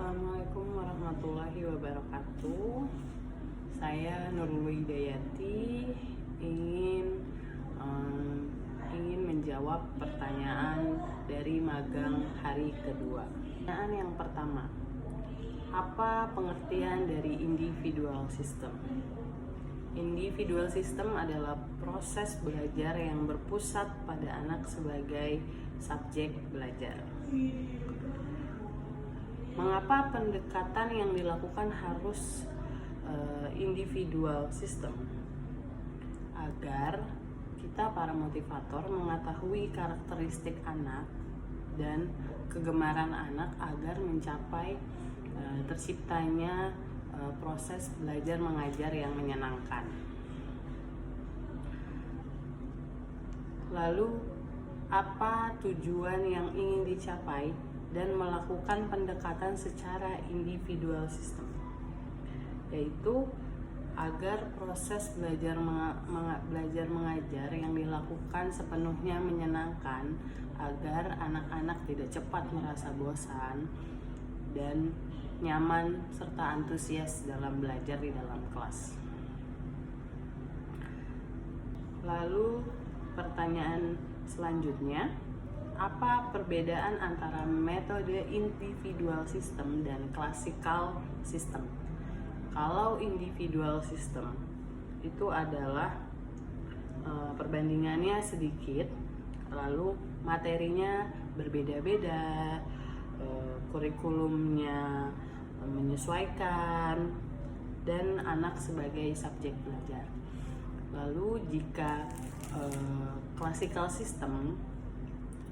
Assalamualaikum warahmatullahi wabarakatuh. Saya Nurul Hidayati ingin menjawab pertanyaan dari magang hari kedua. Pertanyaan yang pertama, apa pengertian dari individual system? Individual system adalah proses belajar yang berpusat pada anak sebagai subjek belajar. Mengapa pendekatan yang dilakukan harus individual system? Agar kita para motivator mengetahui karakteristik anak dan kegemaran anak agar mencapai terciptanya proses belajar mengajar yang menyenangkan. Lalu, apa tujuan yang ingin dicapai dan melakukan pendekatan secara individual system? Yaitu agar proses belajar mengajar yang dilakukan sepenuhnya menyenangkan, agar anak-anak tidak cepat merasa bosan dan nyaman serta antusias dalam belajar di dalam kelas. Lalu pertanyaan selanjutnya, apa perbedaan antara metode individual system dan classical system? Kalau individual system itu adalah perbandingannya sedikit, lalu materinya berbeda-beda, kurikulumnya menyesuaikan, dan anak sebagai subjek belajar. Lalu jika classical system,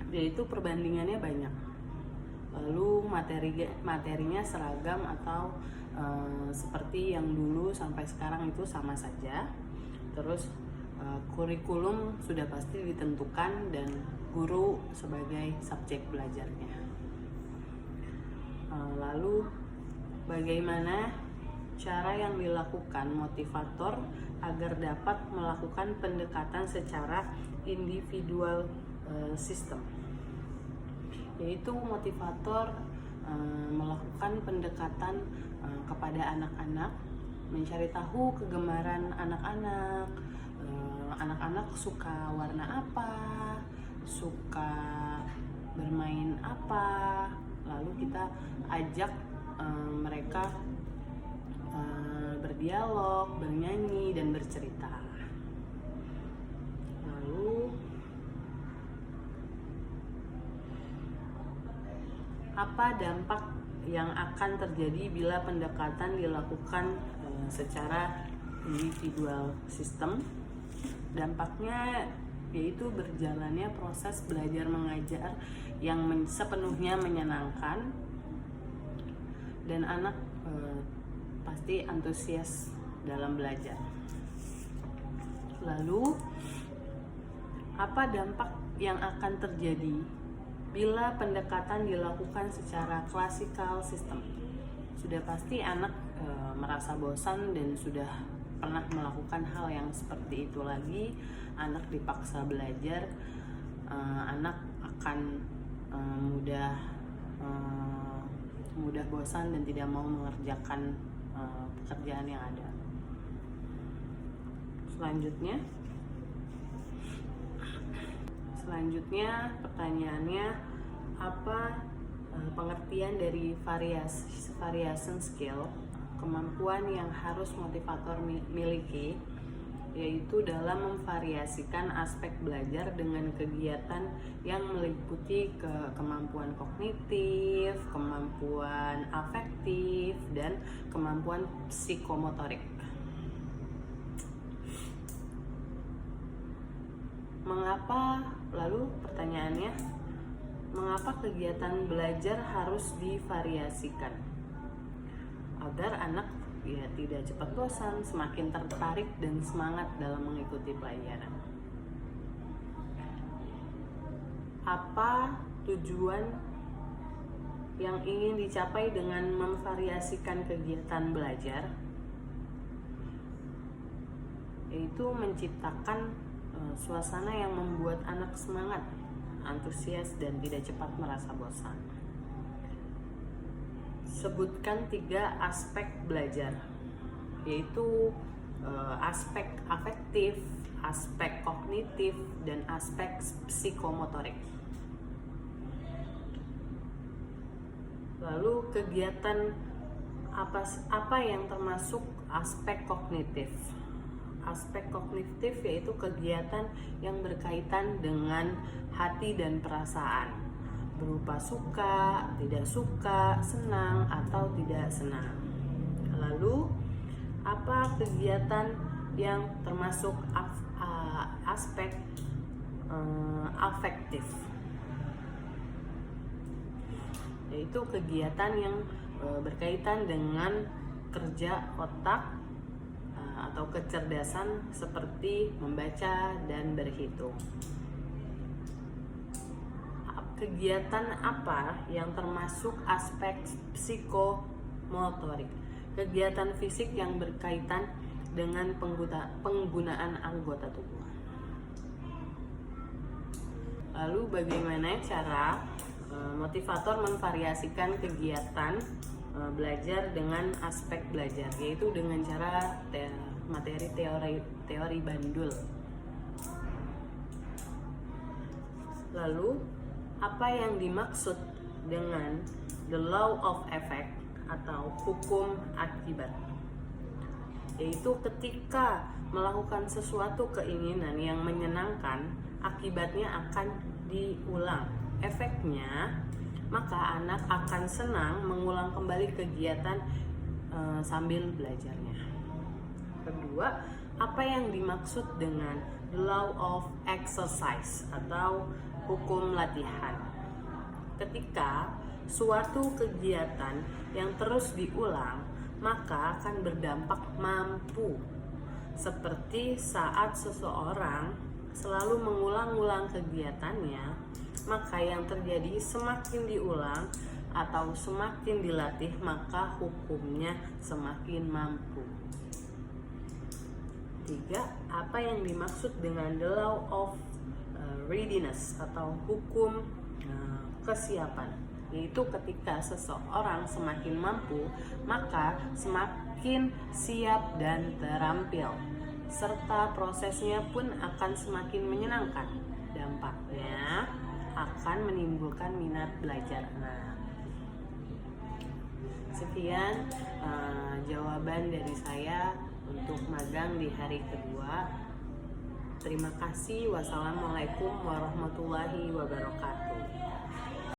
yaitu perbandingannya banyak, lalu materinya seragam atau seperti yang dulu sampai sekarang itu sama saja. Terus kurikulum sudah pasti ditentukan dan guru sebagai subjek belajarnya. Lalu bagaimana cara yang dilakukan motivator agar dapat melakukan pendekatan secara individual system? Yaitu motivator melakukan pendekatan kepada anak-anak, mencari tahu kegemaran anak-anak. Anak-anak suka warna apa, suka bermain apa, lalu kita ajak mereka berdialog, bernyanyi, dan bercerita. Lalu apa dampak yang akan terjadi bila pendekatan dilakukan secara individual system? Dampaknya yaitu berjalannya proses belajar mengajar yang sepenuhnya menyenangkan, dan anak pasti antusias dalam belajar. Lalu apa dampak yang akan terjadi bila pendekatan dilakukan secara classical system? Sudah pasti anak merasa bosan dan sudah pernah melakukan hal yang seperti itu lagi. Anak dipaksa belajar, anak akan mudah bosan dan tidak mau mengerjakan pekerjaan yang ada. Selanjutnya pertanyaannya, apa pengertian dari variation skill, kemampuan yang harus motivator miliki, yaitu dalam memvariasikan aspek belajar dengan kegiatan yang meliputi kemampuan kognitif, kemampuan afektif, dan kemampuan psikomotorik. Lalu pertanyaannya, mengapa kegiatan belajar harus divariasikan? Agar anak tidak cepat bosan, semakin tertarik dan semangat dalam mengikuti pelajaran. Apa tujuan yang ingin dicapai dengan memvariasikan kegiatan belajar? Yaitu menciptakan suasana yang membuat anak semangat, antusias, dan tidak cepat merasa bosan. sebutkan 3 aspek belajar, yaitu aspek afektif, aspek kognitif, dan aspek psikomotorik. Lalu kegiatan apa yang termasuk aspek kognitif? Aspek kognitif yaitu kegiatan yang berkaitan dengan hati dan perasaan, berupa suka, tidak suka, senang, atau tidak senang. Lalu, apa kegiatan yang termasuk aspek afektif? Yaitu kegiatan yang berkaitan dengan kerja otak atau kecerdasan seperti membaca dan berhitung. Kegiatan apa yang termasuk aspek psikomotorik? Kegiatan fisik yang berkaitan dengan penggunaan anggota tubuh. Lalu bagaimana cara motivator memvariasikan kegiatan belajar dengan aspek belajar, yaitu dengan cara materi teori bandul. Lalu apa yang dimaksud dengan the law of effect atau hukum akibat? Yaitu ketika melakukan sesuatu keinginan yang menyenangkan, akibatnya akan diulang. Efeknya, maka anak akan senang mengulang kembali kegiatan sambil belajarnya. Kedua, apa yang dimaksud dengan the law of exercise atau hukum latihan? Ketika suatu kegiatan yang terus diulang, maka akan berdampak mampu. Seperti saat seseorang selalu mengulang-ulang kegiatannya, maka yang terjadi semakin diulang atau semakin dilatih, maka hukumnya semakin mampu. 3. Apa yang dimaksud dengan the law of readiness atau hukum kesiapan? Yaitu ketika seseorang semakin mampu, maka semakin siap dan terampil, serta prosesnya pun akan semakin menyenangkan. Dampaknya akan menimbulkan minat belajar anak. Sekian jawaban dari saya untuk magang di hari kedua. Terima kasih. Wassalamualaikum warahmatullahi wabarakatuh.